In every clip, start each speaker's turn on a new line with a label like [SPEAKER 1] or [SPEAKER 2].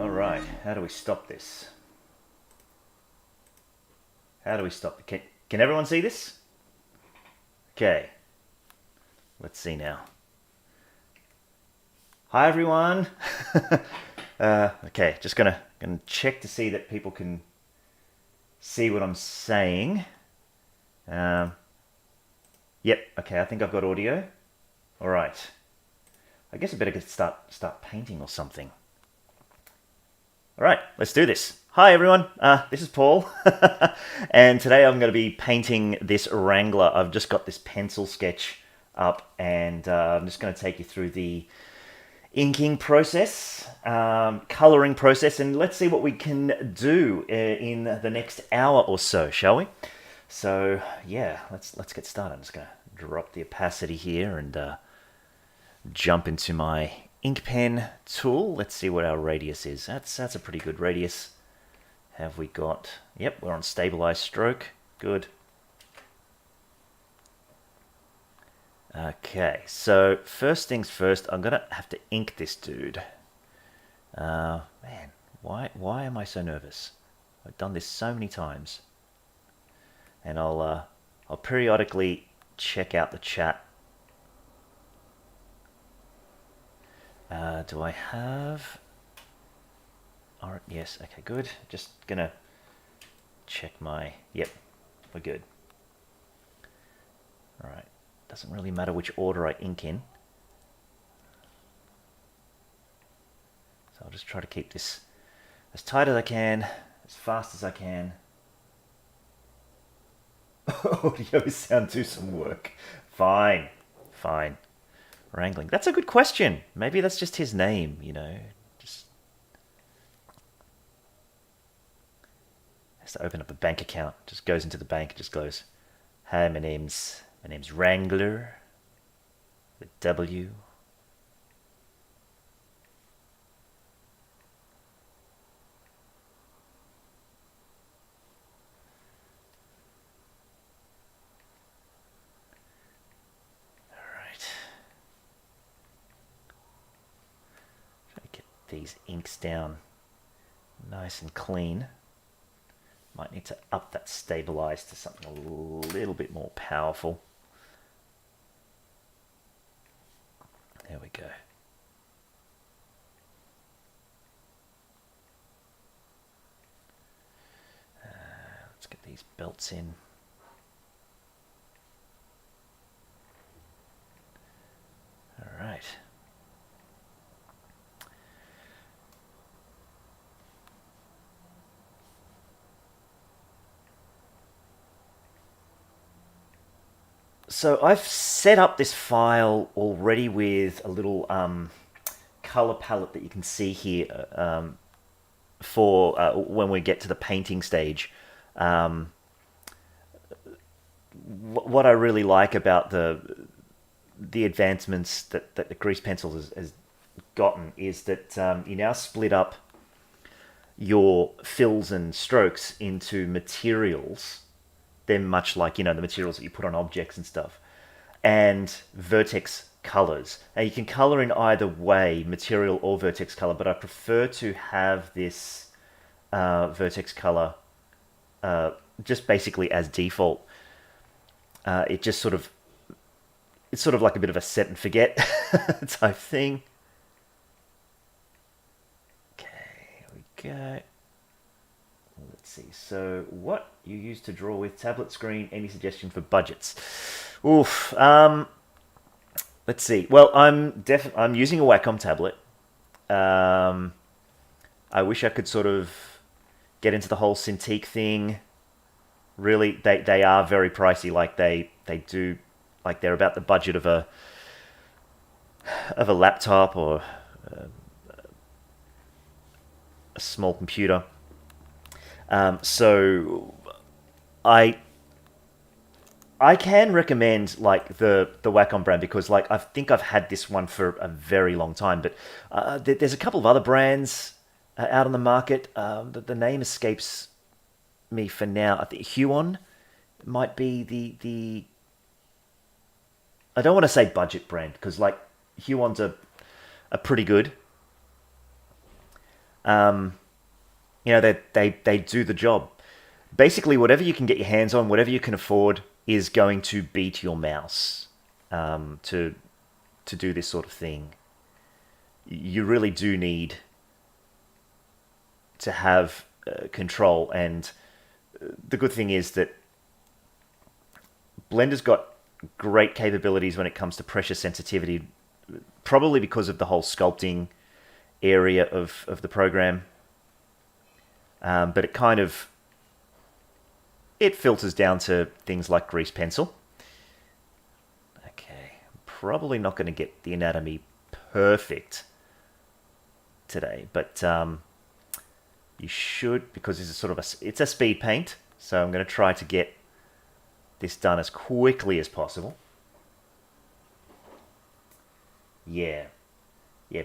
[SPEAKER 1] Alright, how do we stop this? How do we stop it? Can everyone see this? Okay. Let's see now. Hi everyone. Okay, just gonna check to see that people can see what I'm saying. Yep, okay, I think I've got audio. Alright. I guess I better start painting or something. Alright, let's do this. Hi everyone, this is Paul, and today I'm going to be painting this Wrangler. I've just got this pencil sketch up, and I'm just going to take you through the inking process, colouring process, and let's see what we can do in the next hour or so, shall we? So yeah, let's get started. I'm just going to drop the opacity here and jump into my ink pen tool. Let's see what our radius is. That's a pretty good radius. Have we got... Yep, we're on stabilized stroke. Good. Okay, so first things first, I'm gonna have to ink this dude. Man, why am I so nervous? I've done this so many times, and I'll periodically check out the chat. Do I have... Alright, yes, okay, good. Just gonna check my... Yep, we're good. Alright, doesn't really matter which order I ink in. So I'll just try to keep this as tight as I can, as fast as I can. Audio sound do some work. Fine, fine. Wrangling. That's a good question. Maybe that's just his name, you know. Just has to open up a bank account. Just goes into the bank and just goes, "Hi, my name's Wrangler with W." These inks down nice and clean. Might need to up that stabilize to something a little bit more powerful. There we go. Let's get these belts in. All right. So I've set up this file already with a little color palette that you can see here for when we get to the painting stage. What I really like about the advancements that the grease pencil has gotten is that you now split up your fills and strokes into materials. They're much like, you know, the materials that you put on objects and stuff, and vertex colors. Now you can color in either way, material or vertex color, but I prefer to have this vertex color just basically as default. It's sort of like a bit of a set and forget type thing. Okay, here we go. Let's see. So, what you use to draw with tablet screen? Any suggestion for budgets? Oof. Let's see. Well, I'm using a Wacom tablet. I wish I could sort of get into the whole Cintiq thing. Really, they are very pricey. Like they do, like they're about the budget of a laptop or a small computer. So I can recommend like the Wacom brand, because like I think I've had this one for a very long time, but there's a couple of other brands out on the market. The name escapes me for now. I think Huon might be the I don't want to say budget brand, because like Huons are pretty good. they do the job. Basically, whatever you can get your hands on, whatever you can afford, is going to beat your mouse to do this sort of thing. You really do need to have control, and the good thing is that Blender's got great capabilities when it comes to pressure sensitivity, probably because of the whole sculpting area of the program. But it filters down to things like grease pencil. Okay, I'm probably not going to get the anatomy perfect today, but you should, because this is sort of it's a speed paint, so I'm going to try to get this done as quickly as possible. Yeah,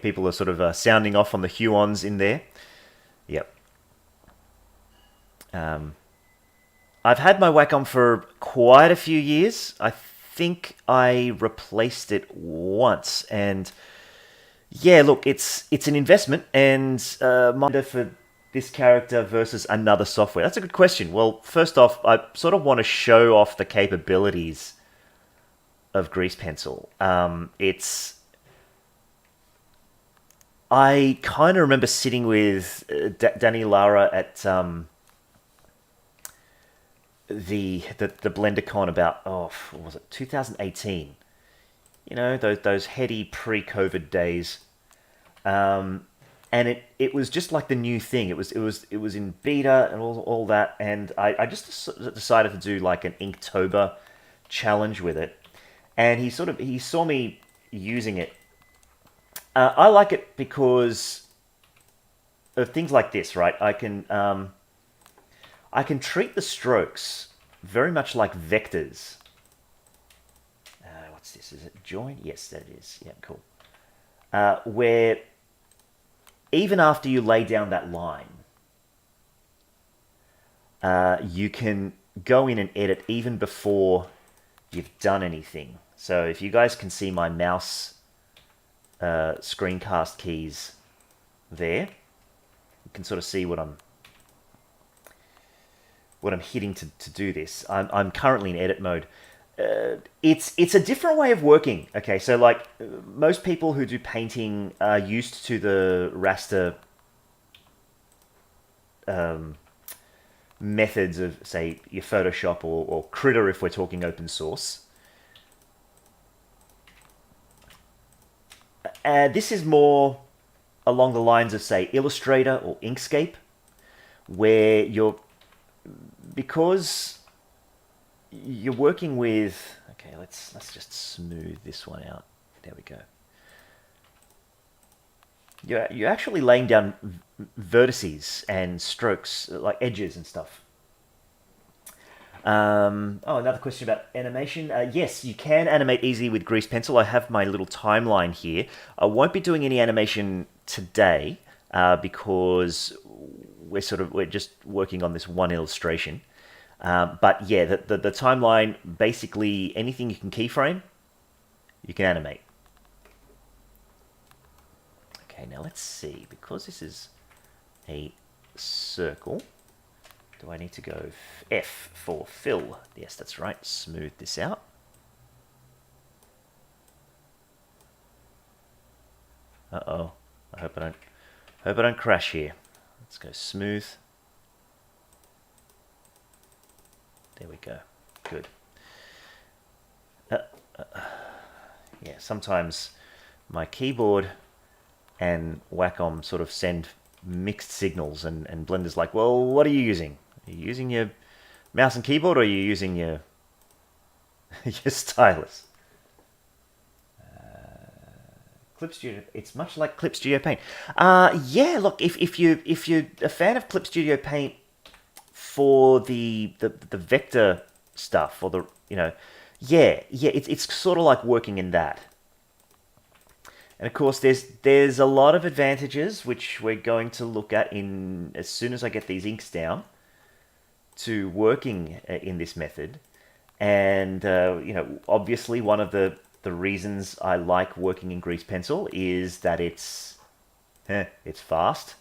[SPEAKER 1] people are sort of sounding off on the Huons in there. Yep. I've had my Wacom for quite a few years. I think I replaced it once, and yeah, look, it's an investment, and for this character versus another software. That's a good question. Well, first off, I sort of want to show off the capabilities of Grease Pencil. I kind of remember sitting with Danny Lara at the BlenderCon about, what was it, 2018? You know, those heady pre-COVID days, and it was just like the new thing. It was in beta and all that, and I just decided to do like an Inktober challenge with it, and he saw me using it. I like it because of things like this, right? I can treat the strokes very much like vectors. What's this? Is it join? Yes, that is. Yeah, cool. Where even after you lay down that line, you can go in and edit even before you've done anything. So if you guys can see my mouse screencast keys there, you can sort of see what I'm hitting to do this. I'm currently in edit mode. It's a different way of working. Okay, so like most people who do painting are used to the raster methods of, say, your Photoshop or Critter if we're talking open source. This is more along the lines of, say, Illustrator or Inkscape, where because you're working with, okay, let's just smooth this one out. There we go. You're actually laying down vertices and strokes, like edges and stuff. Another question about animation. Yes, you can animate easily with Grease Pencil. I have my little timeline here. I won't be doing any animation today because we're just working on this one illustration. But yeah, the timeline, basically anything you can keyframe, you can animate. Okay, now let's see. Because this is a circle, do I need to go F for fill? Yes, that's right. Smooth this out. Uh-oh. I hope I don't crash here. Let's go smooth. There we go. Good. Yeah, sometimes my keyboard and Wacom sort of send mixed signals, and Blender's like, well, what are you using? Are you using your mouse and keyboard, or are you using your your stylus? Clip Studio, it's much like Clip Studio Paint. Yeah, look, if you're a fan of Clip Studio Paint for the vector stuff, or it's sort of like working in that. And of course, there's a lot of advantages which we're going to look at as soon as I get these inks down to working in this method. And obviously one of the reasons I like working in Grease Pencil is that it's fast.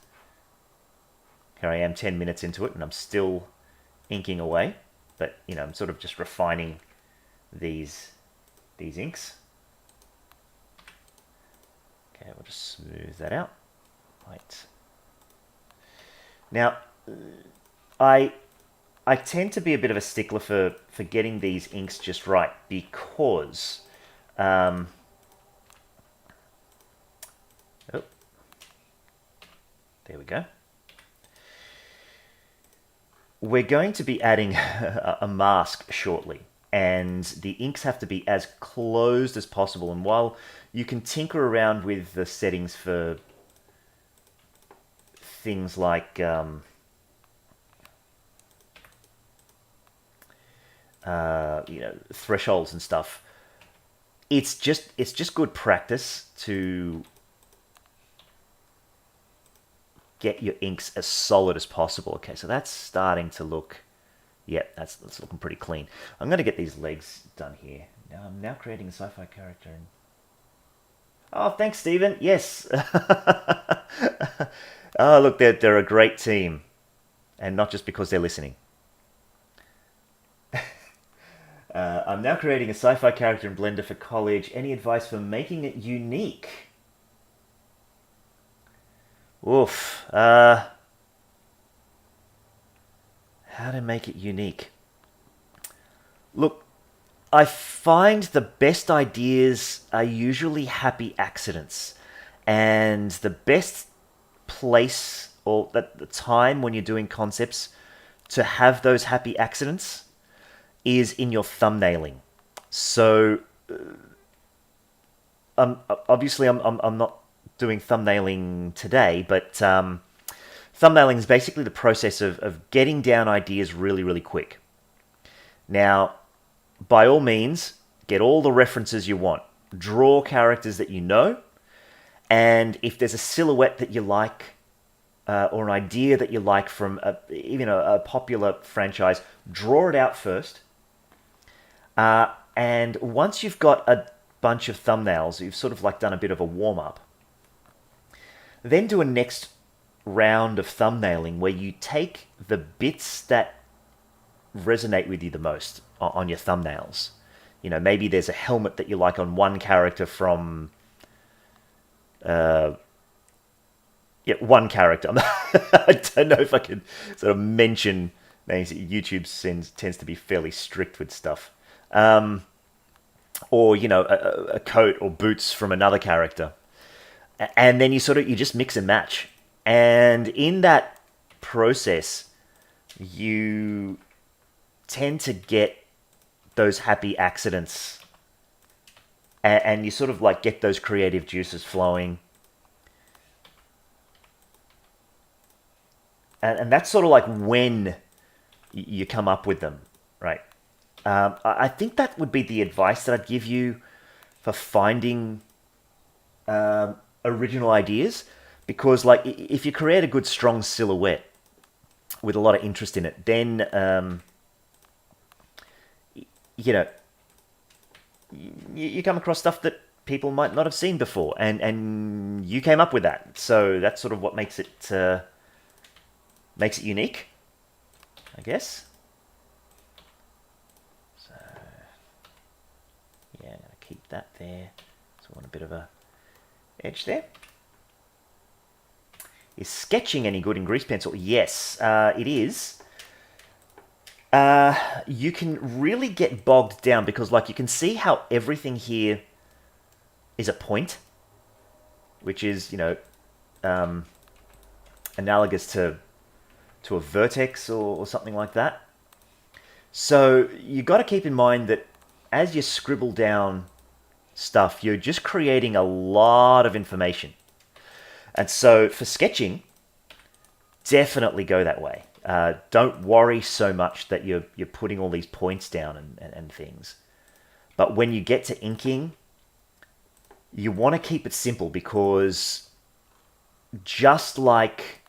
[SPEAKER 1] Here I am 10 minutes into it and I'm still inking away, but you know, I'm sort of just refining these inks. Okay, we'll just smooth that out. Right. Now, I tend to be a bit of a stickler for getting these inks just right because oh, there we go. We're going to be adding a mask shortly, and the inks have to be as closed as possible. And while you can tinker around with the settings for things like you know, thresholds and stuff, it's just good practice to get your inks as solid as possible. Okay, so that's starting to look, yeah, that's looking pretty clean. I'm going to get these legs done here. Now I'm now creating a sci-fi character. Oh, thanks, Stephen. Yes. Oh, look, they're a great team, and not just because they're listening. I'm now creating a sci-fi character in Blender for college. Any advice for making it unique? Oof. How to make it unique? Look, I find the best ideas are usually happy accidents. And the best place or at the time when you're doing concepts to have those happy accidents is in your thumbnailing. So, obviously I'm not doing thumbnailing today, but thumbnailing is basically the process of getting down ideas really, really quick. Now, by all means, get all the references you want. Draw characters that you know, and if there's a silhouette that you like, or an idea that you like from even a popular franchise, draw it out first. And once you've got a bunch of thumbnails, you've sort of like done a bit of a warm-up, then do a next round of thumbnailing where you take the bits that resonate with you the most on your thumbnails. You know, maybe there's a helmet that you like on one character from... yeah, one character. I don't know if I can sort of mention names. YouTube tends to be fairly strict with stuff. Or, you know, a coat or boots from another character. And then you just mix and match. And in that process, you tend to get those happy accidents. And you sort of like get those creative juices flowing. And that's sort of like when you come up with them, right? I think that would be the advice that I'd give you for finding original ideas. Because, like, if you create a good, strong silhouette with a lot of interest in it, then, you know, you come across stuff that people might not have seen before. And you came up with that. So that's sort of what makes it unique, I guess. So, yeah, I'm going to keep that there. So I want a bit of a edge there. Is sketching any good in grease pencil? Yes, it is. You can really get bogged down because, like, you can see how everything here is a point, which is, you know, analogous to a vertex or something like that. So you got to keep in mind that as you scribble down stuff, you're just creating a lot of information. And so for sketching, definitely go that way. Don't worry so much that you're putting all these points down and things. But when you get to inking, you want to keep it simple because just like,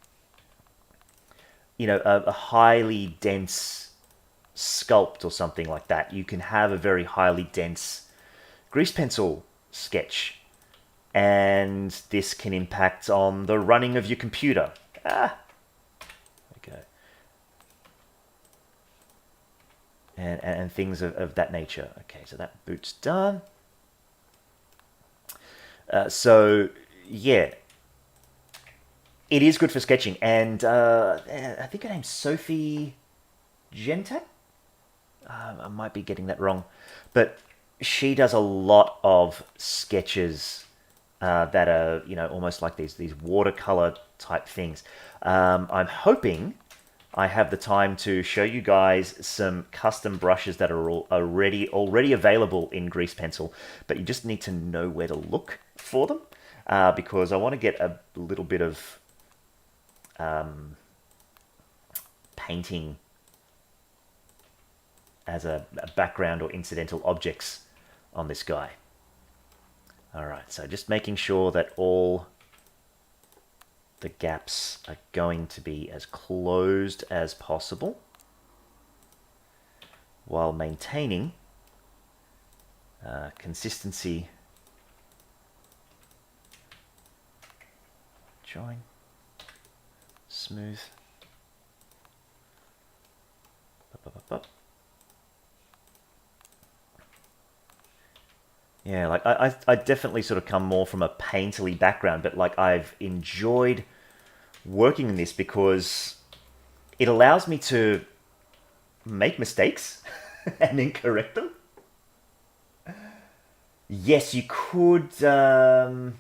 [SPEAKER 1] you know, a highly dense sculpt or something like that, you can have a very highly dense grease pencil sketch. And this can impact on the running of your computer. and things of that nature. Okay, so that boot's done. So yeah, it is good for sketching, and I think her name's Sophie Gentek. I might be getting that wrong, but she does a lot of sketches that are, you know, almost like these watercolor type things. I'm hoping I have the time to show you guys some custom brushes that are already available in Grease Pencil, but you just need to know where to look for them, because I want to get a little bit of painting as a background or incidental objects on this guy. Alright, so just making sure that all the gaps are going to be as closed as possible while maintaining consistency. Join, smooth. Yeah, like I definitely sort of come more from a painterly background, but like I've enjoyed working in this because it allows me to make mistakes and then correct them. Yes, you could. Such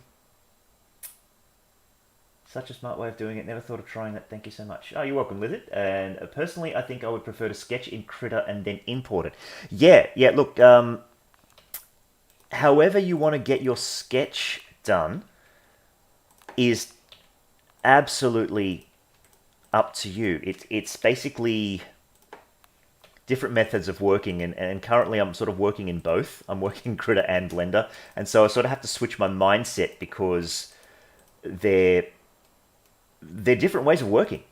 [SPEAKER 1] a smart way of doing it. Never thought of trying that. Thank you so much. Oh, you're welcome, Lizard. And personally, I think I would prefer to sketch in Critter and then import it. Yeah. Look, however you want to get your sketch done is absolutely up to you. It's basically different methods of working, and currently I'm sort of working in both. I'm working Critter and Blender, and so I sort of have to switch my mindset because they're different ways of working.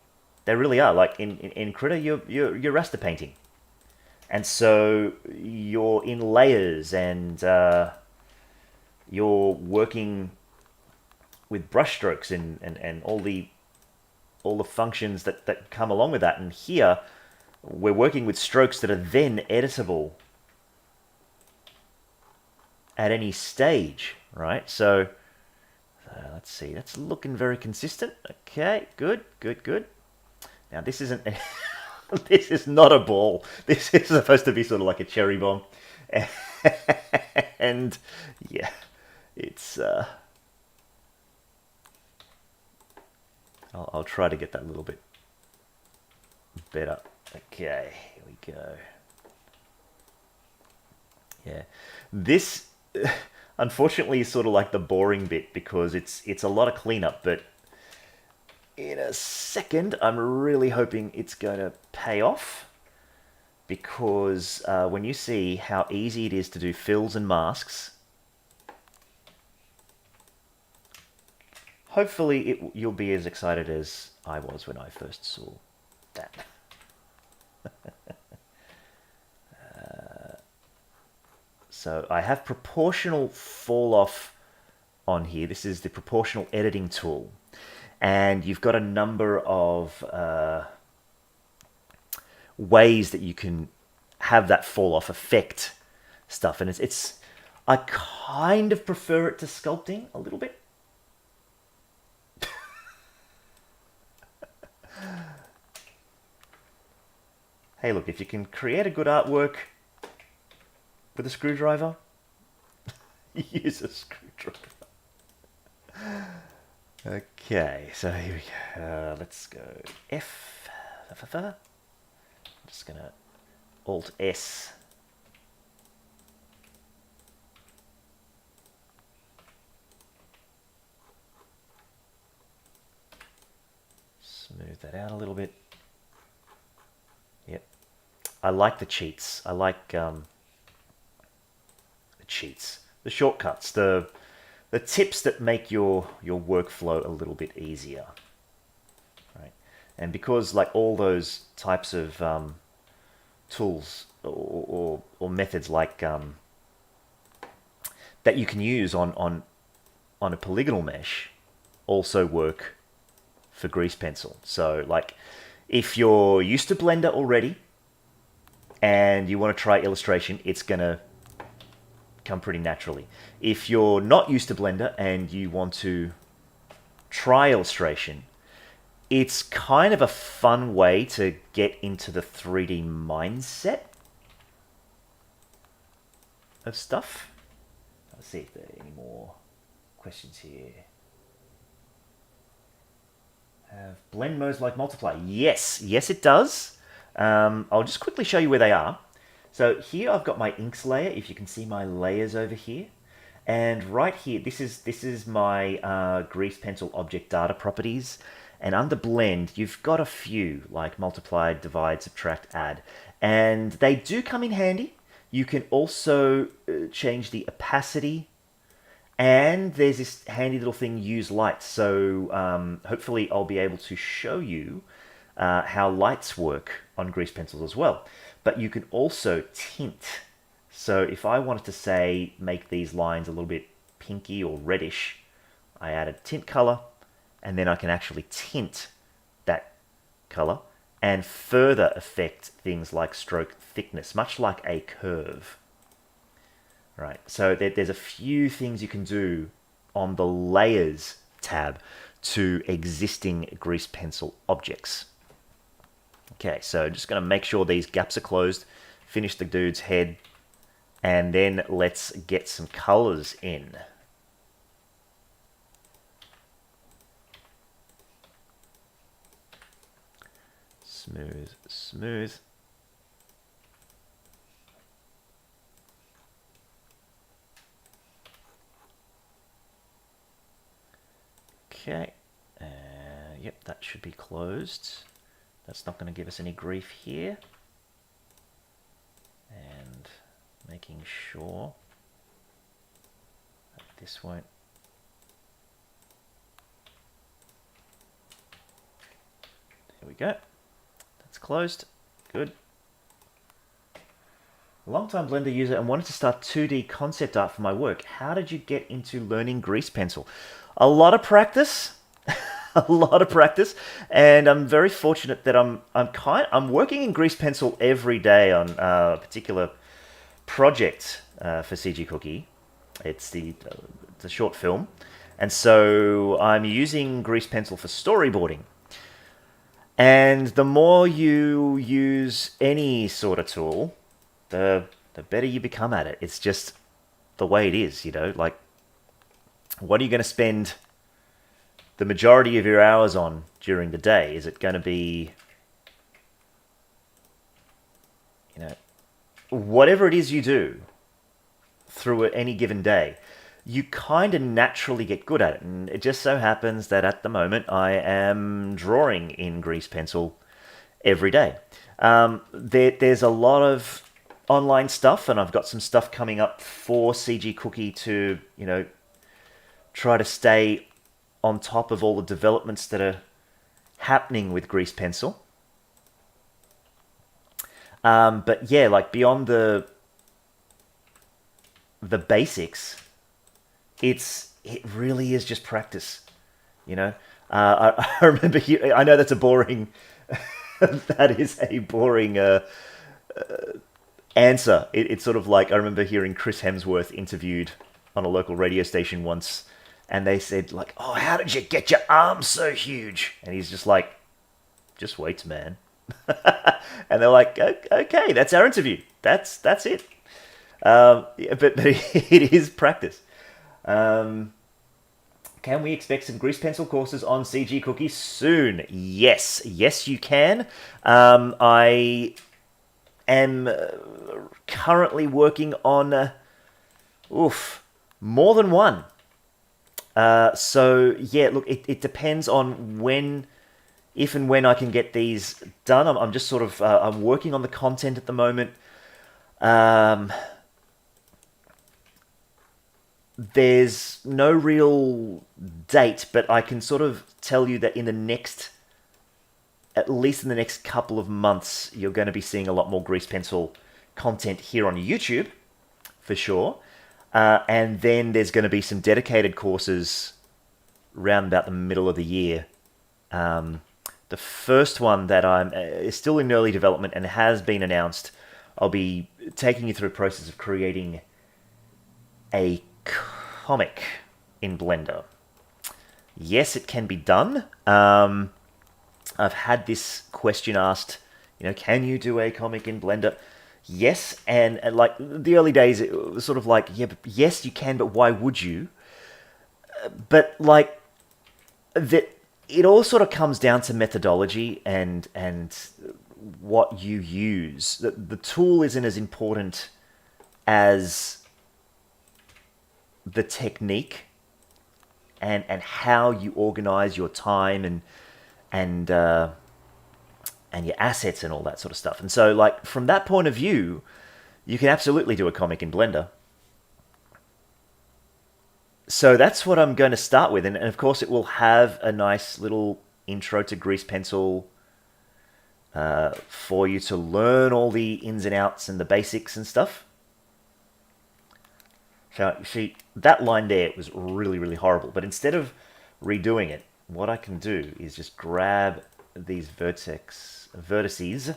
[SPEAKER 1] They really are. Like in Critter, you're raster painting, and so you're in layers, and you're working with brush strokes and all the functions that come along with that. And here, we're working with strokes that are then editable at any stage, right? So let's see, that's looking very consistent. Okay, good. Now this isn't, this is not a ball. This is supposed to be sort of like a cherry bomb. And yeah, it's, I'll try to get that a little bit better. Okay, here we go. Yeah, this unfortunately is sort of like the boring bit because it's a lot of cleanup, but in a second I'm really hoping it's going to pay off, because when you see how easy it is to do fills and masks, hopefully you'll be as excited as I was when I first saw that. So I have proportional fall off on here. This is the proportional editing tool, and you've got a number of ways that you can have that fall off effect stuff, and it's I kind of prefer it to sculpting a little bit. Hey, look, if you can create a good artwork with a screwdriver, use a screwdriver. Okay, so here we go. Let's go F. I'm just gonna Alt S. Smooth that out a little bit. Yep. I like the cheats. I like the cheats, the shortcuts, the tips that make your workflow a little bit easier, right? And because like all those types of tools or methods like that you can use on a polygonal mesh also work for Grease Pencil. So like if you're used to Blender already, and you want to try illustration, it's going to come pretty naturally. If you're not used to Blender and you want to try illustration, it's kind of a fun way to get into the 3D mindset of stuff. Let's see if there are any more questions here. Have blend modes like multiply? Yes, yes it does. I'll just quickly show you where they are. So here I've got my inks layer, if you can see my layers over here. And right here, this is my grease pencil object data properties. And under blend, you've got a few, like multiply, divide, subtract, add. And they do come in handy. You can also change the opacity. And there's this handy little thing, use light. So hopefully I'll be able to show you how lights work on grease pencils as well. But you can also tint. So if I wanted to say, make these lines a little bit pinky or reddish, I add a tint color, and then I can actually tint that color and further affect things like stroke thickness, much like a curve. Right, so there's a few things you can do on the Layers tab to existing grease pencil objects. Okay, so just going to make sure these gaps are closed, finish the dude's head, and then let's get some colors in. Smooth, smooth. Okay, yep, that should be closed. That's not going to give us any grief here. And making sure that this won't. There we go. That's closed. Good. Long-time Blender user and wanted to start 2D concept art for my work. How did you get into learning grease pencil? A lot of practice. A lot of practice, and I'm very fortunate that I'm working in grease pencil every day on a particular project for CG Cookie. It's the short film, and so I'm using grease pencil for storyboarding. And the more you use any sort of tool, the better you become at it. It's just the way it is, you know. Like, what are you going to spend the majority of your hours on during the day? Is it going to be, you know, whatever it is you do through any given day, you kind of naturally get good at it. And it just so happens that at the moment I am drawing in grease pencil every day. There's a lot of online stuff, and I've got some stuff coming up for CG Cookie to, you know, try to stay on top of all the developments that are happening with grease pencil. But yeah, like beyond the basics, it really is just practice, you know. I remember I know that's a boring that is a boring answer. It's sort of like, I remember hearing Chris Hemsworth interviewed on a local radio station once, and they said, like, oh, how did you get your arms so huge? And he's just like, just weights, man. And they're like, okay, that's our interview. That's it. But it is practice. Can we expect some grease pencil courses on CG Cookie soon? Yes. Yes, you can. I am currently working on more than one. So yeah, look, it depends on if and when I can get these done. I'm just sort of, I'm working on the content at the moment. There's no real date, but I can sort of tell you that at least in the next couple of months, you're going to be seeing a lot more grease pencil content here on YouTube, for sure. And then there's going to be some dedicated courses around about the middle of the year. The first one that is still in early development and has been announced I'll be taking you through a process of creating a comic in Blender. Yes, it can be done. I've had this question asked, can you do a comic in Blender? Yes, and like the early days, it was sort of like, yeah, but yes, you can, but why would you? But like that, it all sort of comes down to methodology and what you use. The tool isn't as important as the technique and how you organize your time and your assets and all that sort of stuff. And so, like, from that point of view, you can absolutely do a comic in Blender. So that's what I'm going to start with. And of course, it will have a nice little intro to Grease Pencil for you to learn all the ins and outs and the basics and stuff. So, you see, that line there was really, really horrible. But instead of redoing it, what I can do is just grab these vertices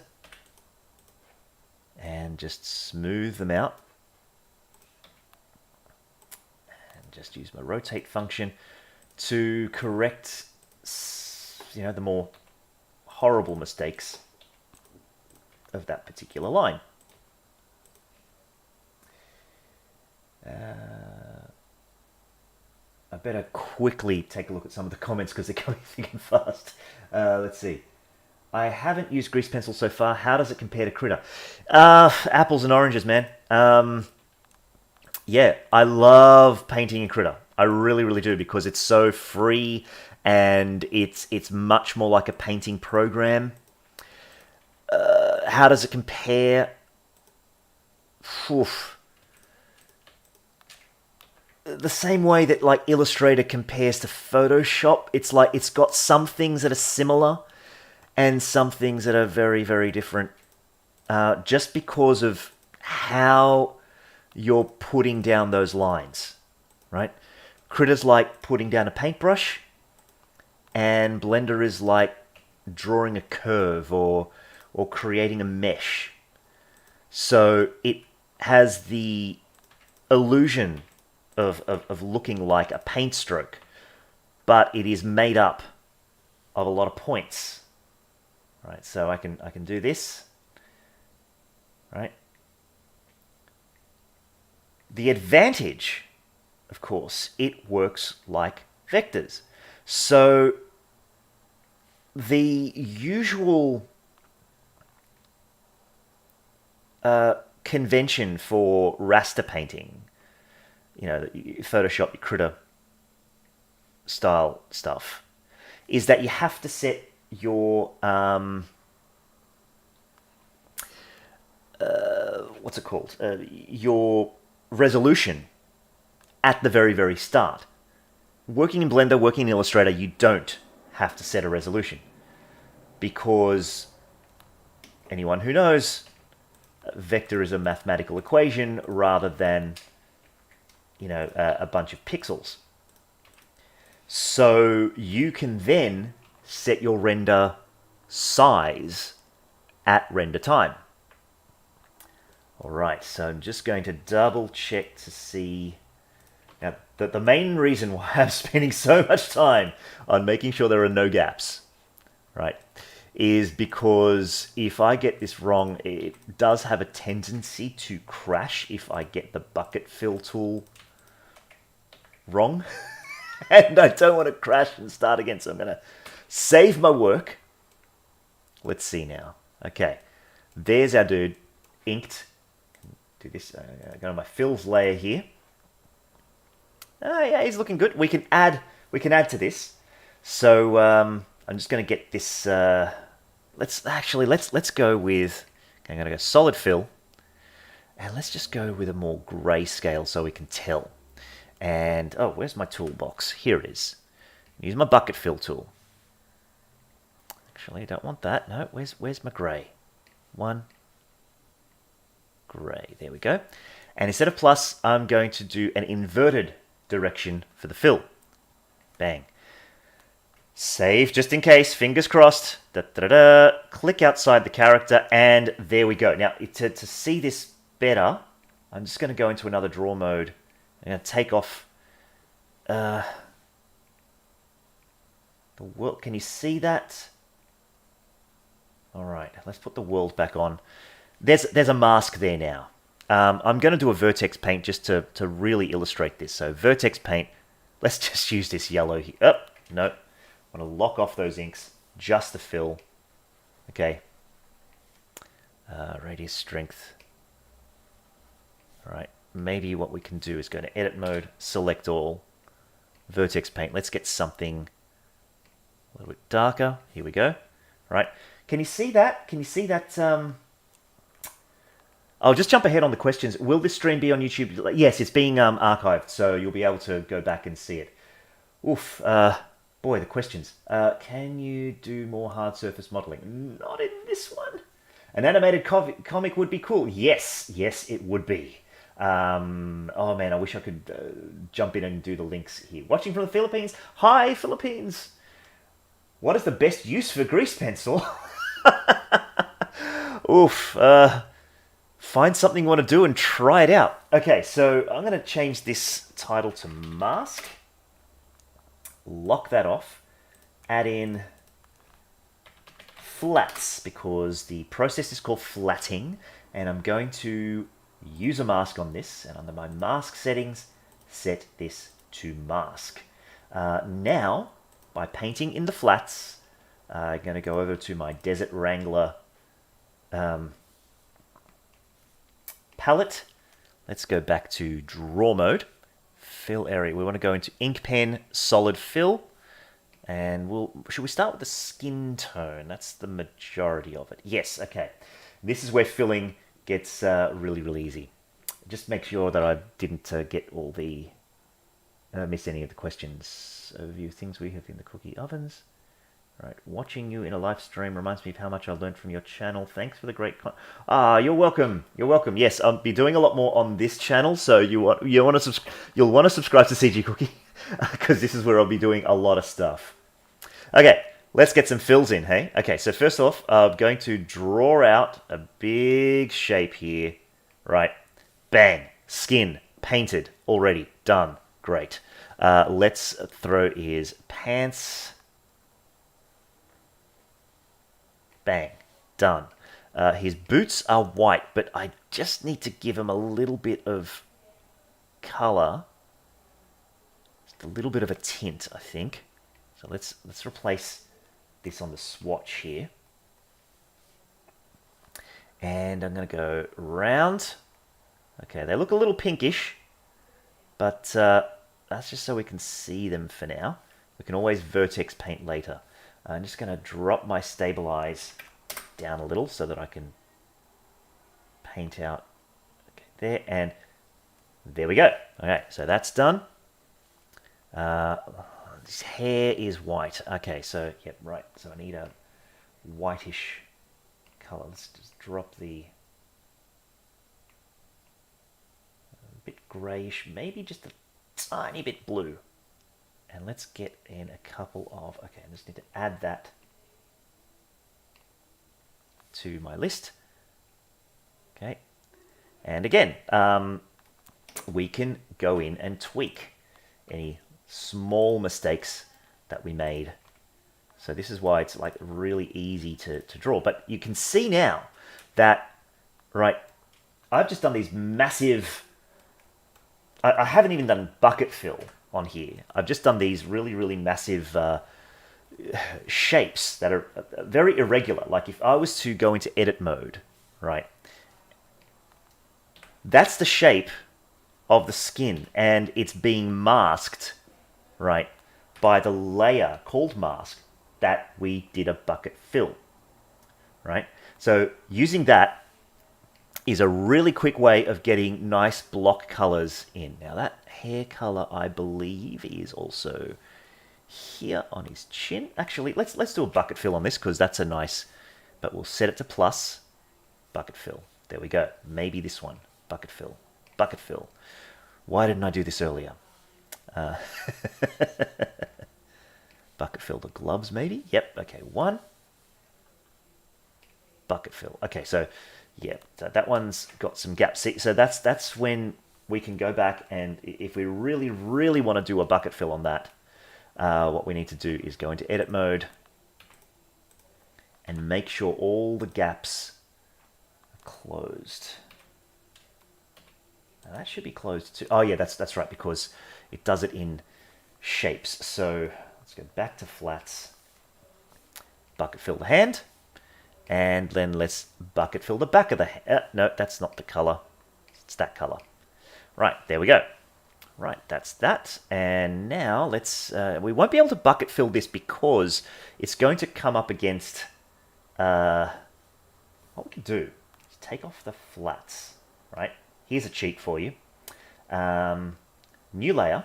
[SPEAKER 1] and just smooth them out. And just use my rotate function to correct, the more horrible mistakes of that particular line. I better quickly take a look at some of the comments because they're coming thick and fast. Let's see. I haven't used Grease Pencil so far. How does it compare to Critter? Apples and oranges, man. Yeah, I love painting in Critter. I really, really do, because it's so free and it's much more like a painting program. How does it compare? Oof. The same way that like Illustrator compares to Photoshop. It's like it's got some things that are similar and some things that are very, very different, just because of how you're putting down those lines, right? Critter's like putting down a paintbrush, and Blender is like drawing a curve or creating a mesh. So it has the illusion of looking like a paint stroke, but it is made up of a lot of points. Right, so I can do this. Right. The advantage, of course, it works like vectors. So the usual convention for raster painting, Photoshop, Critter style stuff, is that you have to set your what's it called? Your resolution at the very, very start. Working in Blender, working in Illustrator, you don't have to set a resolution, because anyone who knows, vector is a mathematical equation rather than a bunch of pixels. So you can then set your render size at render time. All right, so I'm just going to double check to see. Now, the main reason why I'm spending so much time on making sure there are no gaps, right, is because if I get this wrong, it does have a tendency to crash if I get the bucket fill tool wrong. And I don't want to crash and start again, so I'm going to save my work. Let's see now. Okay, there's our dude, inked. Do this. Go to my fills layer here. Oh yeah, he's looking good. We can add to this. So I'm just going to get this. Let's go with. I'm going to go solid fill, and let's just go with a more grayscale so we can tell. And oh, where's my toolbox? Here it is. Use my bucket fill tool. Actually, I don't want that. No, where's my gray? One. Gray. There we go. And instead of plus, I'm going to do an inverted direction for the fill. Bang. Save just in case, fingers crossed. Da, da, da, da. Click outside the character, and there we go. Now, to see this better, I'm just going to go into another draw mode. I'm going to take off the world. Can you see that? All right, let's put the world back on. There's a mask there now. I'm going to do a vertex paint just to really illustrate this. So vertex paint, let's just use this yellow here. Oh, no. I want to lock off those inks just to fill. Okay. Radius strength. All right. Maybe what we can do is go to edit mode, select all, vertex paint. Let's get something a little bit darker. Here we go. All right. Can you see that? Can you see that? I'll just jump ahead on the questions. Will this stream be on YouTube? Yes, it's being archived, so you'll be able to go back and see it. Oof. Boy, the questions. Can you do more hard surface modeling? Not in this one. An animated comic would be cool. Yes, it would be. Oh man, I wish I could jump in and do the links here. Watching from the Philippines. Hi, Philippines. What is the best use for grease pencil? Oof. Find something you want to do and try it out. Okay, so I'm going to change this title to mask. Lock that off, add in flats because the process is called flatting, and I'm going to use a mask on this, and under my mask settings, set this to mask. Now, by painting in the flats, I'm going to go over to my Desert Wrangler palette. Let's go back to draw mode. Fill area. We want to go into ink pen, solid fill, and should we start with the skin tone? That's the majority of it. Yes, okay. This is where filling gets really easy. Just make sure that I didn't get all the miss any of the questions. Overview things we have in the cookie ovens. All right, watching you in a live stream reminds me of how much I learned from your channel. Thanks for the great you're welcome. You're welcome. Yes, I'll be doing a lot more on this channel, so you'll want to subscribe to CG Cookie because this is where I'll be doing a lot of stuff. Okay, let's get some fills in, hey? Okay, so first off, I'm going to draw out a big shape here. Right, bang, skin painted already done. Great. Let's throw his pants. Bang, done. His boots are white, but I just need to give him a little bit of color. Just a little bit of a tint, I think. So let's replace this on the swatch here. And I'm going to go round. Okay, they look a little pinkish, but that's just so we can see them for now. We can always vertex paint later. I'm just going to drop my stabilize down a little so that I can paint out there, and there we go. Okay, so that's done. This hair is white. Okay, so, yep, right. So I need a whitish color. Let's just drop the a bit grayish, maybe just a tiny bit blue. And let's get in a couple of, okay, I just need to add that to my list. Okay. And again, we can go in and tweak any small mistakes that we made. So this is why it's like really easy to draw. But you can see now that, right, I've just done these massive, I haven't even done bucket fill on here. I've just done these really massive shapes that are very irregular. Like if I was to go into edit mode, right, that's the shape of the skin, and it's being masked, right, by the layer called mask that we did a bucket fill, right? So using that is a really quick way of getting nice block colors in. Now that hair color, I believe, is also here on his chin. Actually, let's do a bucket fill on this because that's a nice, but we'll set it to plus, bucket fill. There we go. Maybe this one, bucket fill, bucket fill. Why didn't I do this earlier? Bucket fill the gloves, maybe. Yep. Okay, 1. Bucket fill. Okay, so yeah, so that one's got some gaps. See, so that's when we can go back, and if we really, really want to do a bucket fill on that, what we need to do is go into edit mode and make sure all the gaps are closed. Now that should be closed too. Oh yeah, that's right, because it does it in shapes. So let's go back to flats, bucket fill the hand, and then let's bucket fill the back of the hand. No, that's not the color. It's that color. Right, there we go. Right, that's that. And now let's, we won't be able to bucket fill this because it's going to come up against, what we can do is take off the flats, right? Here's a cheat for you. New layer,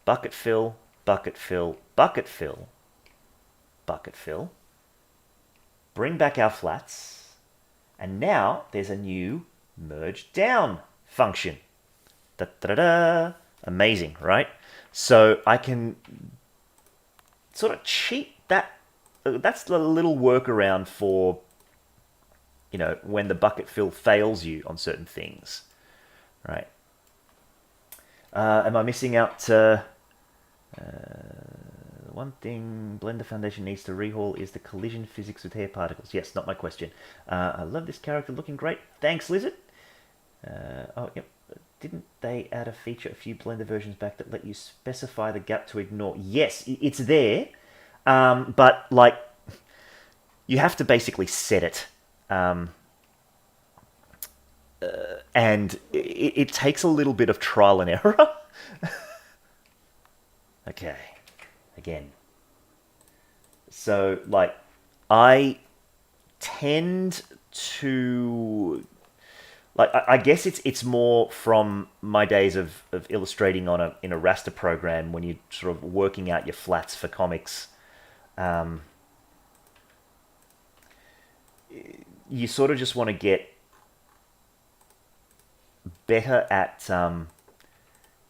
[SPEAKER 1] bucket fill, bucket fill, bucket fill, bucket fill. Bring back our flats. And now there's a new merge down function. Da-da-da-da. Amazing, right? So I can sort of cheat that. That's the little workaround for, you know, when the bucket fill fails you on certain things, right? Am I missing out? One thing Blender Foundation needs to rehaul is the collision physics with hair particles. Yes, not my question. I love this character looking great. Thanks, Lizard. Oh, yep. Didn't they add a feature a few Blender versions back that let you specify the gap to ignore? Yes, it's there, but like you have to basically set it, and it takes a little bit of trial and error. Okay, again. So like I tend to. Like I guess it's more from my days of illustrating in a raster program when you're sort of working out your flats for comics. You sort of just want to get better at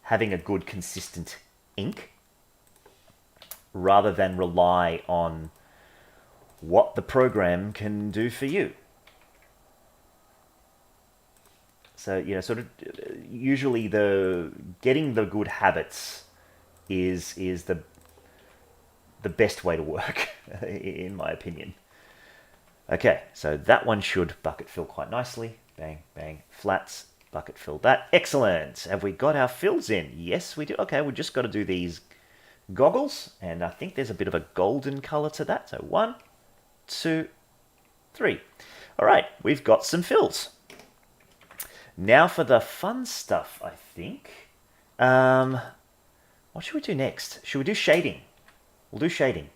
[SPEAKER 1] having a good consistent ink rather than rely on what the program can do for you. So, you know, sort of usually the getting the good habits is the best way to work, in my opinion. Okay, so that one should bucket fill quite nicely. Bang, bang, flats, bucket fill that. Excellent. Have we got our fills in? Yes, we do. Okay, we've just got to do these goggles, and I think there's a bit of a golden color to that. So 1, 2, 3. All right, we've got some fills. Now for the fun stuff, I think. What should we do next? Should we do shading? We'll do shading.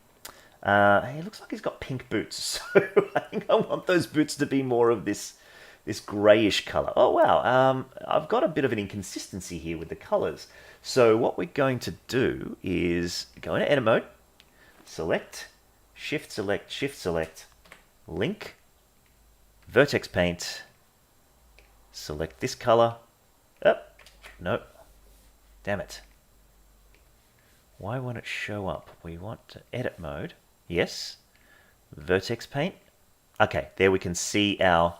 [SPEAKER 1] It looks like he's got pink boots, so I think I want those boots to be more of this grayish color. Oh, wow. I've got a bit of an inconsistency here with the colors. So what we're going to do is go into edit mode, select, shift select, link, vertex paint, select this color. Oh, no. Damn it. Why won't it show up? We want to edit mode. Yes. Vertex paint. Okay, there we can see our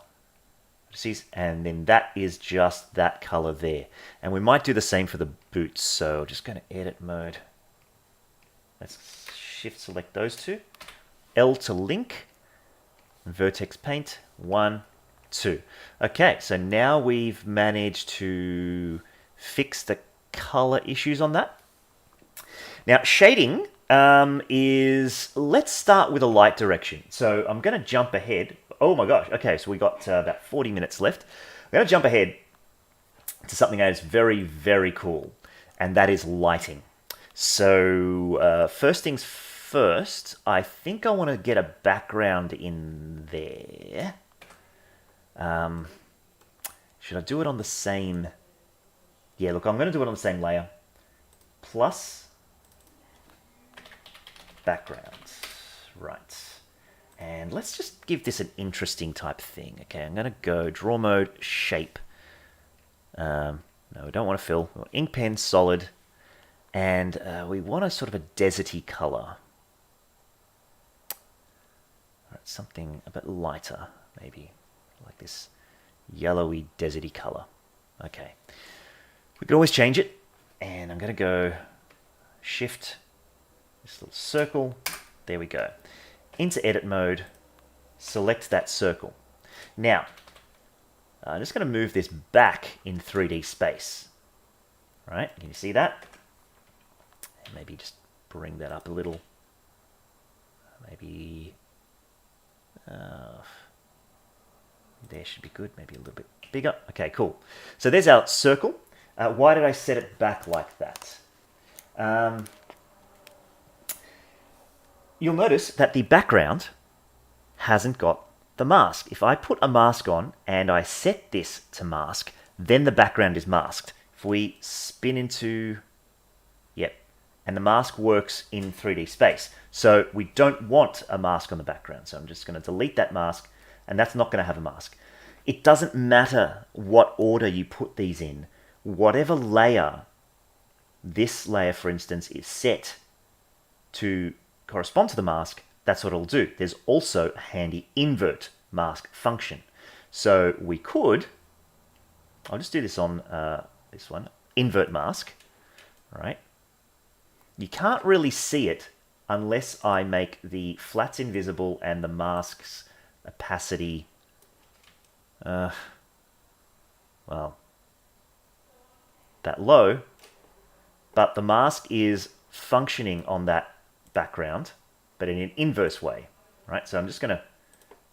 [SPEAKER 1] vertices, and then that is just that color there. And we might do the same for the boots. So just going to edit mode. Let's shift select those two. L to link. Vertex paint. 1, 2. Okay, so now we've managed to fix the color issues on that. Now, shading is, let's start with a light direction. So I'm going to jump ahead. Oh my gosh. Okay, so we got about 40 minutes left. I'm going to jump ahead to something that is very, very cool, and that is lighting. So first things first, I think I want to get a background in there. Should I do it on the same? Yeah, look, I'm going to do it on the same layer. Plus background. Right. And let's just give this an interesting type thing. Okay, I'm going to go draw mode, shape. No, we don't want to fill. We want ink pen, solid. And we want a sort of a deserty color. something a bit lighter, maybe like this yellowy, deserty color. Okay, we can always change it, and I'm going to go shift this little circle. There we go. Into edit mode, select that circle. Now, I'm just going to move this back in 3D space. All right, can you see that? And maybe just bring that up a little. Maybe there should be good. Maybe a little bit bigger. Okay, cool. So there's our circle. Why did I set it back like that? You'll notice that the background hasn't got the mask. If I put a mask on and I set this to mask, then the background is masked. If we spin into, yep, and the mask works in 3D space. So we don't want a mask on the background. So I'm just going to delete that mask, and that's not going to have a mask. It doesn't matter what order you put these in. Whatever layer, this layer, for instance, is set to correspond to the mask, that's what it'll do. There's also a handy invert mask function. So we could, I'll just do this on this one, invert mask, all right? You can't really see it unless I make the flats invisible and the mask's opacity, well, that low, but the mask is functioning on that background, but in an inverse way, right? So I'm just going to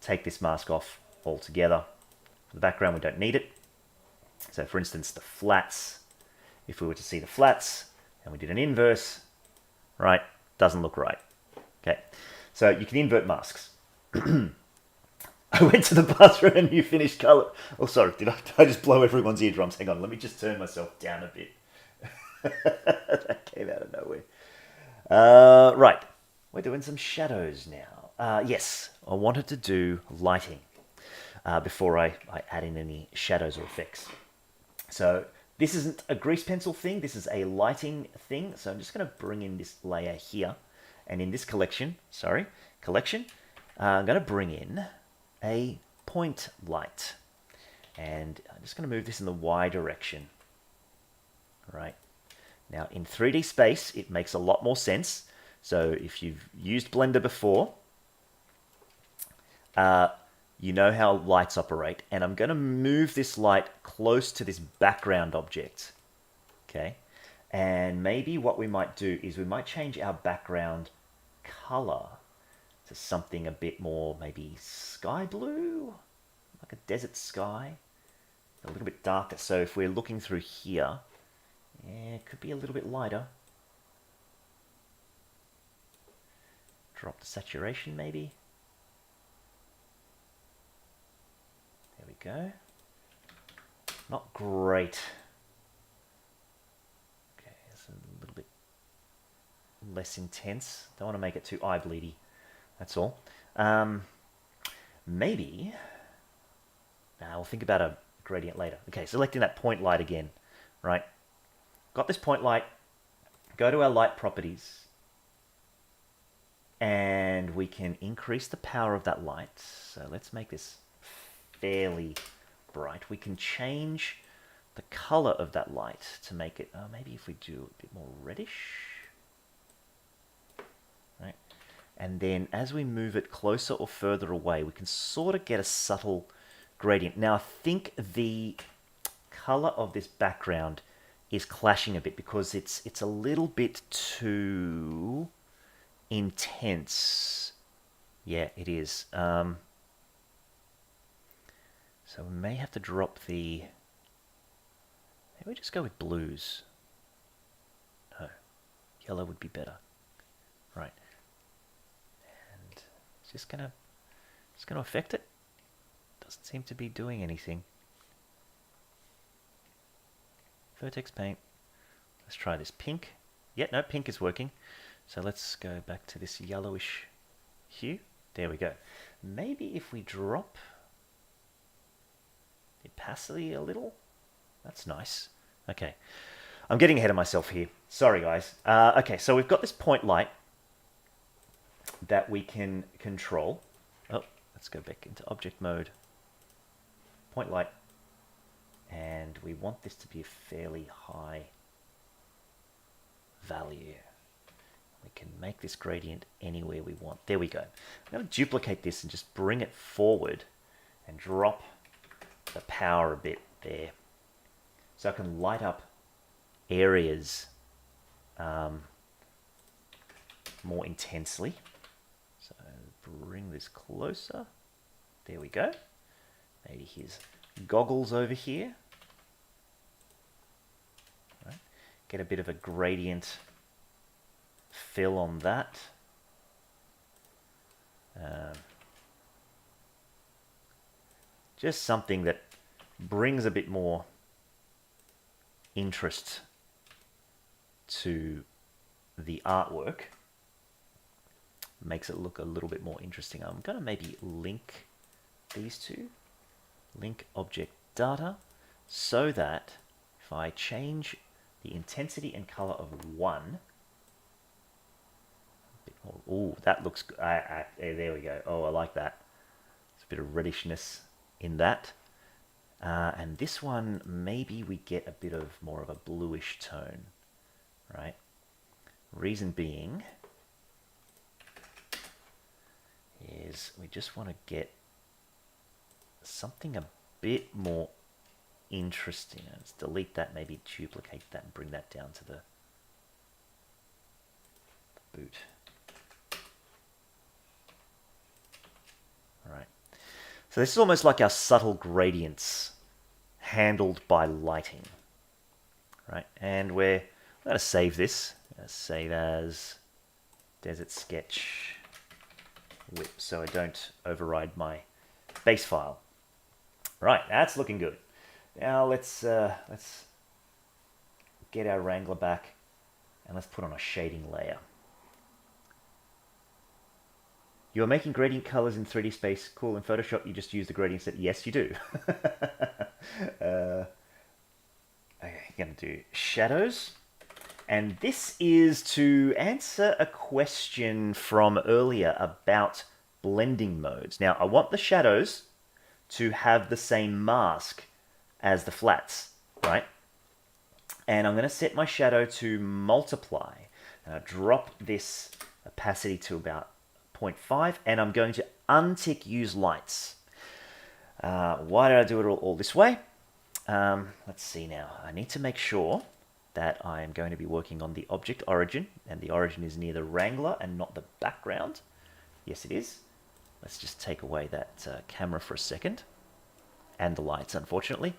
[SPEAKER 1] take this mask off altogether. For the background, we don't need it. So for instance, the flats, if we were to see the flats and we did an inverse, right, doesn't look right. Okay, so you can invert masks. I went to the bathroom and you finished color. Oh, sorry, did I just blow everyone's eardrums? Hang on, let me just turn myself down a bit. That came out of nowhere. Right, we're doing some shadows now. Yes, I wanted to do lighting before I add in any shadows or effects. So this isn't a grease pencil thing, this is a lighting thing. So I'm just going to bring in this layer here. And in this collection, I'm going to bring in a point light. And I'm just going to move this in the Y direction. All right. Now in 3D space, it makes a lot more sense. So if you've used Blender before, you know how lights operate. And I'm going to move this light close to this background object. Okay. And maybe what we might do is we might change our background color to something a bit more maybe sky blue, like a desert sky, a little bit darker. So if we're looking through here, yeah, it could be a little bit lighter. Drop the saturation maybe. There we go. Not great. Okay, it's a little bit less intense. Don't want to make it too eye bleedy. That's all. Maybe. I'll think about a gradient later. Okay, selecting that point light again. Right. Got this point light. Go to our light properties. And we can increase the power of that light. So let's make this fairly bright. We can change the color of that light to make it, maybe if we do a bit more reddish. Right. And then as we move it closer or further away, we can sort of get a subtle gradient. Now I think the color of this background is clashing a bit because it's a little bit too intense. Yeah, it is. So we may have to drop the... Maybe we just go with blues. No, yellow would be better. Right. And it's just gonna affect it. Doesn't seem to be doing anything. Vertex paint. Let's try this pink. Yeah, no, pink is working. So let's go back to this yellowish hue. There we go. Maybe if we drop the opacity a little. That's nice. Okay. I'm getting ahead of myself here. Sorry, guys. Okay, so we've got this point light that we can control. Oh, let's go back into object mode, point light, and we want this to be a fairly high value. We can make this gradient anywhere we want. There we go. I'm going to duplicate this and just bring it forward and drop the power a bit there, so I can light up areas more intensely. So bring this closer. There we go. Maybe his goggles over here. Right. Get a bit of a gradient fill on that. Just something that brings a bit more interest to the artwork, makes it look a little bit more interesting. I'm going to maybe link these two, link object data, so that if I change the intensity and color of 1, oh, that looks good. There we go. Oh, I like that. There's a bit of reddishness in that. And this one, maybe we get a bit of more of a bluish tone, right? Reason being is we just want to get something a bit more interesting. Let's delete that, maybe duplicate that and bring that down to the boot. All right. So this is almost like our subtle gradients handled by lighting, right? And we're going to save this. Save as Desert Sketch Whip, so I don't override my base file. Right, that's looking good. Now let's get our Wrangler back and let's put on a shading layer. You're making gradient colors in 3D space. Cool. In Photoshop, you just use the gradient set. Yes, you do. Okay, going to do shadows. And this is to answer a question from earlier about blending modes. Now, I want the shadows to have the same mask as the flats, right? And I'm going to set my shadow to multiply. And I drop this opacity to about 0.5, and I'm going to untick use lights. Why did I do it all this way? Let's see now. I need to make sure that I am going to be working on the object origin, and the origin is near the Wrangler and not the background. Yes, it is. Let's just take away that camera for a second, and the lights, unfortunately.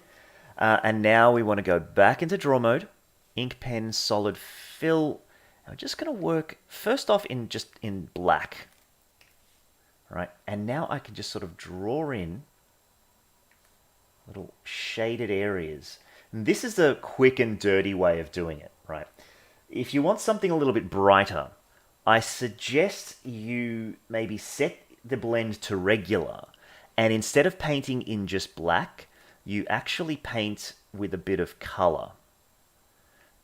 [SPEAKER 1] And now we want to go back into draw mode, ink pen, solid fill. And we're just going to work first off in black, right? And now I can just sort of draw in little shaded areas. And this is the quick and dirty way of doing it, right? If you want something a little bit brighter, I suggest you maybe set the blend to regular, and instead of painting in just black, you actually paint with a bit of color,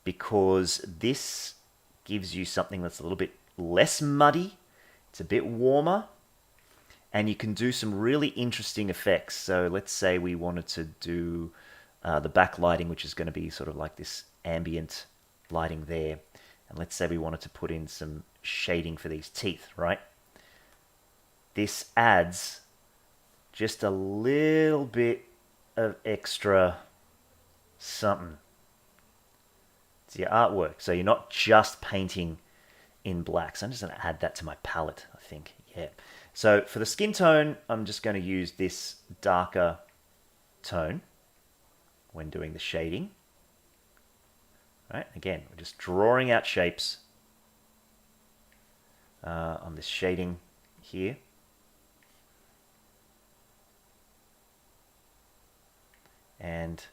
[SPEAKER 1] because this gives you something that's a little bit less muddy, it's a bit warmer, and you can do some really interesting effects. So let's say we wanted to do the backlighting, which is going to be sort of like this ambient lighting there. And let's say we wanted to put in some shading for these teeth, right? This adds just a little bit of extra something to your artwork. So you're not just painting in black. So I'm just going to add that to my palette, I think. Yeah. So for the skin tone, I'm just going to use this darker tone when doing the shading. Right? Again, we're just drawing out shapes on this shading here. And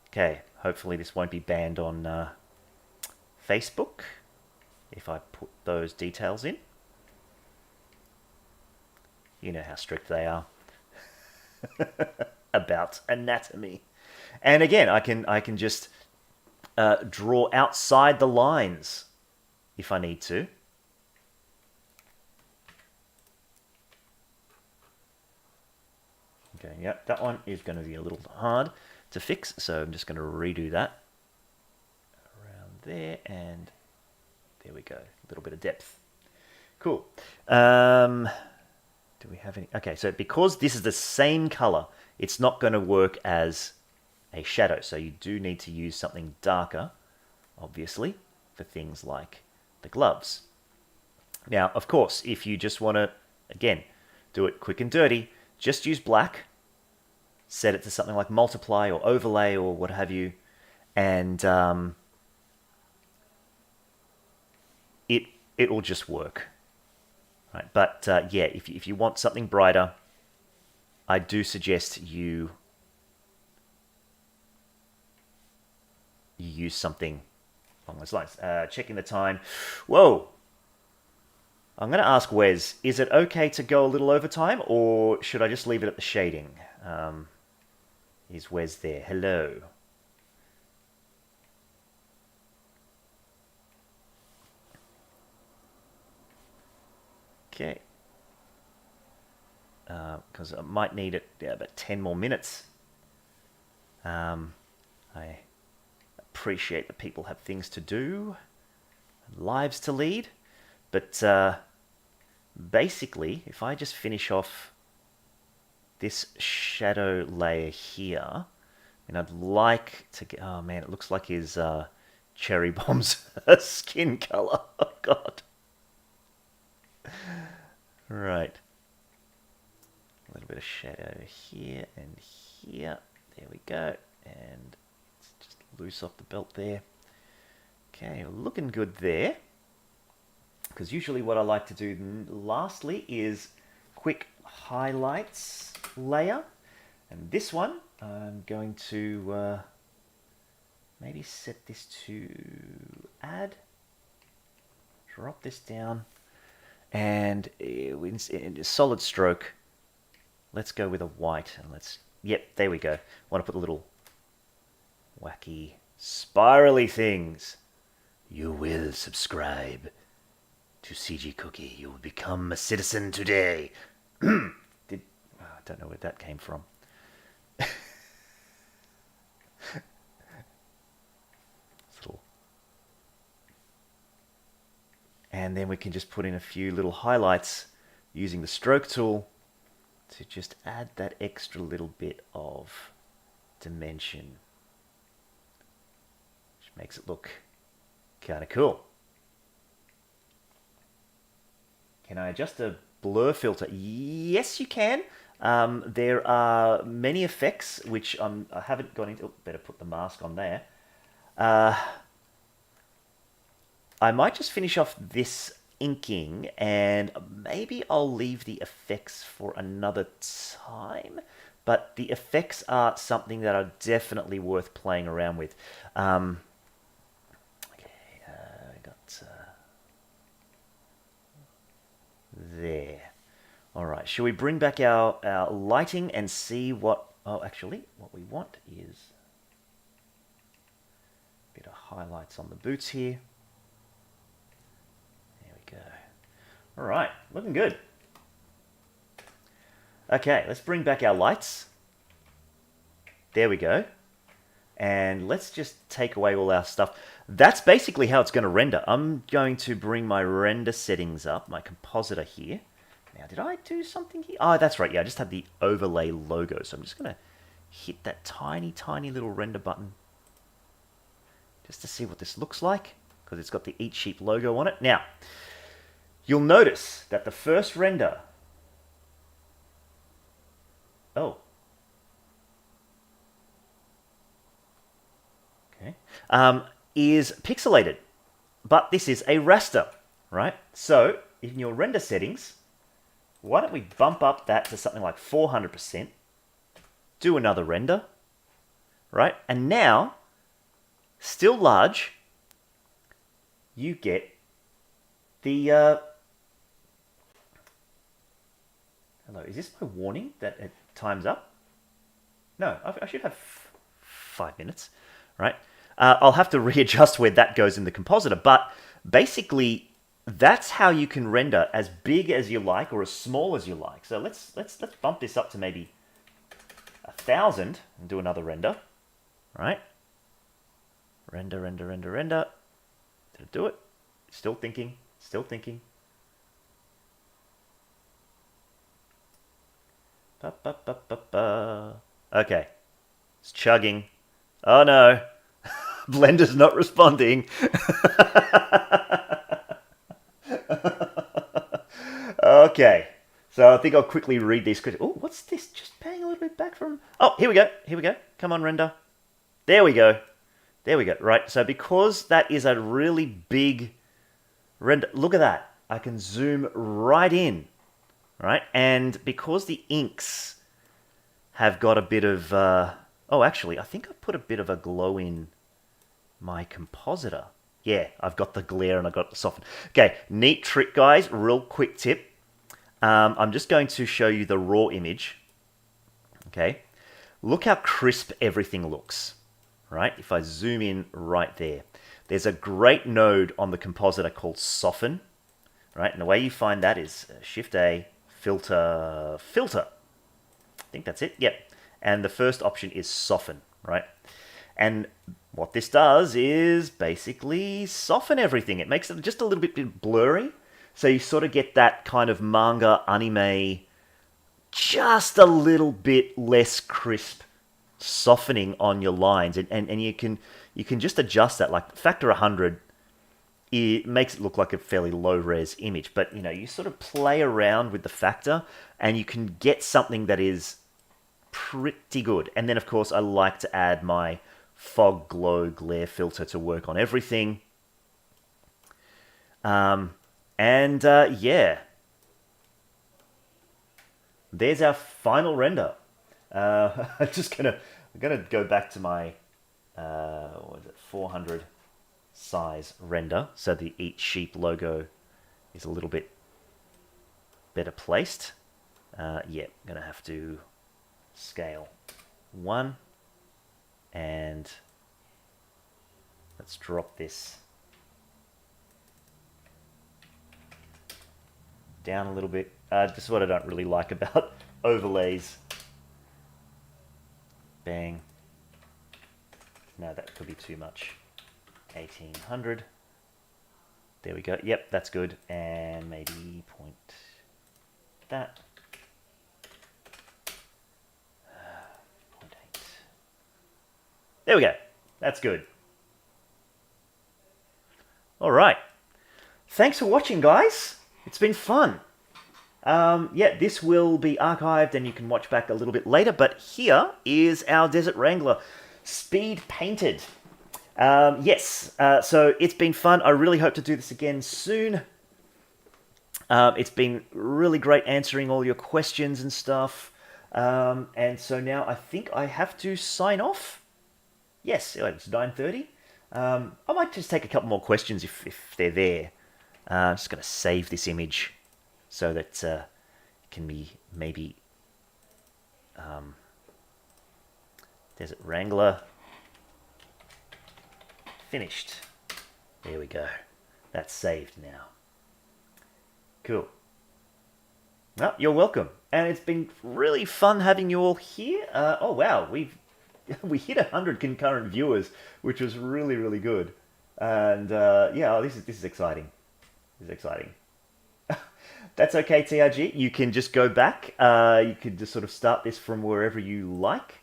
[SPEAKER 1] okay, hopefully this won't be banned on Facebook if I put those details in. You know how strict they are about anatomy. And again, I can just draw outside the lines if I need to. Okay, yep, that one is going to be a little hard to fix, so I'm just going to redo that around there, and there we go. A little bit of depth. Cool. Do we have any? Okay, so because this is the same color, it's not going to work as a shadow. So you do need to use something darker, obviously, for things like the gloves. Now, of course, if you just want to, again, do it quick and dirty, just use black, set it to something like multiply or overlay or what have you, and it will just work. Right, but yeah, if you want something brighter, I do suggest you use something along those lines. Checking the time. Whoa! I'm going to ask Wes, is it okay to go a little over time, or should I just leave it at the shading? Is Wes there? Hello. Okay. Because I might need it about 10 more minutes. I appreciate that people have things to do, lives to lead, but basically, if I just finish off this shadow layer here, I mean, I'd like to get... Oh man, it looks like his cherry bomb's skin color. Oh god. Right. A little bit of shadow here and here. There we go. And let's just loose off the belt there. Okay, looking good there. Because usually what I like to do lastly is quick highlights layer. And this one, I'm going to maybe set this to add. Drop this down. And in solid stroke, let's go with a white. And let's, yep, there we go. I want to put a little wacky spirally things. You will subscribe to CG Cookie. You will become a citizen today. I don't know where that came from. Little. And then we can just put in a few little highlights using the stroke tool to just add that extra little bit of dimension, which makes it look kind of cool. Can I adjust a blur filter? Yes, you can. There are many effects, which I haven't gone into. Oh, better put the mask on there. I might just finish off this inking, and maybe I'll leave the effects for another time. But the effects are something that are definitely worth playing around with. Okay, I got there. All right, shall we bring back our lighting and see what... Oh, actually, what we want is a bit of highlights on the boots here. There we go. All right, looking good. Okay, let's bring back our lights. There we go. And let's just take away all our stuff. That's basically how it's going to render. I'm going to bring my render settings up, my compositor here. Now, did I do something here? Oh, that's right. Yeah, I just had the overlay logo. So I'm just going to hit that tiny, tiny little render button just to see what this looks like, because it's got the Eat Sheep logo on it. Now, you'll notice that the first render... Oh. Okay. Is pixelated. But this is a raster, right? So, in your render settings... Why don't we bump up that to something like 400%, do another render, right? And now, still large, you get the... Hello, is this my warning that it time's up? No, I should have 5 minutes, right? I'll have to readjust where that goes in the compositor, but basically... That's how you can render as big as you like or as small as you like. So let's bump this up to maybe 1000 and do another render. Right? Render. Did it do it? Still thinking. Okay. It's chugging. Oh no. Blender's not responding. Okay. So I think I'll quickly read these questions. Oh, what's this? Just paying a little bit back from... Oh, here we go. Come on, render. There we go. Right, so because that is a really big render... Look at that. I can zoom right in. Right? And because the inks have got a bit of... Oh, actually, I think I put a bit of a glow in my compositor. Yeah, I've got the glare and I've got the soften. Okay, neat trick, guys. Real quick tip. I'm just going to show you the raw image. Okay, look how crisp everything looks. Right, if I zoom in right there, there's a great node on the compositor called soften. Right, and the way you find that is Shift A, filter. I think that's it. Yep, and the first option is soften. Right, and what this does is basically soften everything. It makes it just a little bit blurry. So you sort of get that kind of manga, anime, just a little bit less crisp softening on your lines. And you can just adjust that. Like factor 100, it makes it look like a fairly low-res image. But, you sort of play around with the factor and you can get something that is pretty good. And then, of course, I like to add my fog, glow, glare filter to work on everything. Yeah, there's our final render. I'm gonna go back to my what is it, 400 size render, so the Eat Sheep logo is a little bit better placed. Yeah, I'm gonna have to scale 1, and let's drop this down a little bit. Just what I don't really like about overlays. Bang. No, that could be too much. 1800. There we go. Yep, that's good. And maybe point that. 0.8. There we go. That's good. All right. Thanks for watching, guys. It's been fun. Yeah, this will be archived and you can watch back a little bit later, but here is our Desert Wrangler speed painted. Yes, so it's been fun. I really hope to do this again soon. It's been really great answering all your questions and stuff. And so now I think I have to sign off. Yes, it's 9:30. I might just take a couple more questions if they're there. I'm just going to save this image so that it can be maybe Desert Wrangler finished. There we go. That's saved now. Cool. Well, you're welcome. And it's been really fun having you all here. Oh wow, we hit 100 concurrent viewers, which was really, really good. And yeah, this is exciting. This is exciting. That's okay, TRG. You can just go back. You could just sort of start this from wherever you like.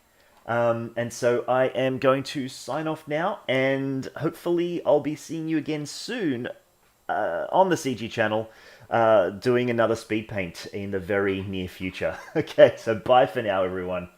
[SPEAKER 1] And so I am going to sign off now, and hopefully I'll be seeing you again soon on the CG channel doing another speed paint in the very near future. Okay, so bye for now, everyone.